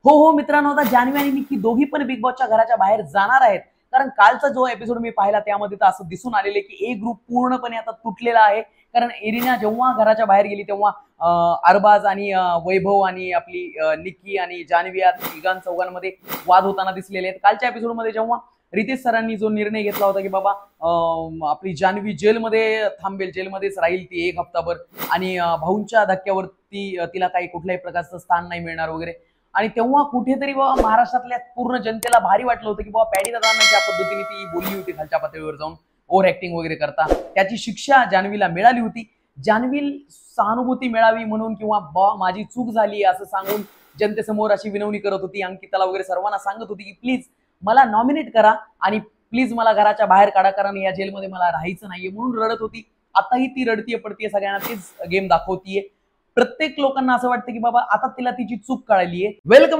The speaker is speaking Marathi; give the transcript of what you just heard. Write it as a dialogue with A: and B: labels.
A: हो हो मित्रांनो, आता जान्हवी आणि निक्की दोघी पण बिग बॉसच्या घराच्या बाहेर जाणार आहेत. कारण कालचा जो एपिसोड मी पाहिला त्यामध्ये तर असं दिसून आलेलं आहे की ए ग्रुप पूर्णपणे आता तुटलेला आहे. कारण इरिना जेव्हा घराच्या बाहेर गेली तेव्हा अरबाज आणि वैभव आणि आपली निक्की आणि जान्हवी या तिघां चौघांमध्ये वाद होताना दिसलेले आहेत. कालच्या एपिसोडमध्ये जेव्हा रितेश सरांनी जो निर्णय घेतला होता की बाबा आपली जान्हवी जेलमध्ये थांबेल, जेलमध्येच राहील ती 1 हप्ताभर आणि भाऊंच्या धक्क्यावरती तिला काही कुठल्याही प्रकारचं स्थान नाही मिळणार वगैरे. आणि तेव्हा कुठेतरी बाबा महाराष्ट्रातल्या पूर्ण जनतेला भारी वाटलं होतं की बाबा पॅडी दादांना ज्या पद्धतीने ती बोलली होती खालच्या पातळीवर जाऊन ओव्हर ऍक्टिंग वगैरे करता, त्याची शिक्षा जान्हवीला मिळाली होती. जान्हवी सहानुभूती मिळावी म्हणून किंवा बा माझी चूक झाली असं सांगून जनतेसमोर अशी विनवणी करत होती. अंकिताला वगैरे सर्वांना सांगत होती की प्लीज मला नॉमिनेट करा आणि प्लीज मला घराच्या बाहेर काढा, कारण या जेलमध्ये मला राहायचं नाहीये म्हणून रडत होती. आताही ती रडतीये पडतीये, सगळ्यांना तीच गेम दाखवतीये. प्रत्येक लोकांना असं वाटतं की बाबा आता तिला तिची चूक कळालीये. वेलकम.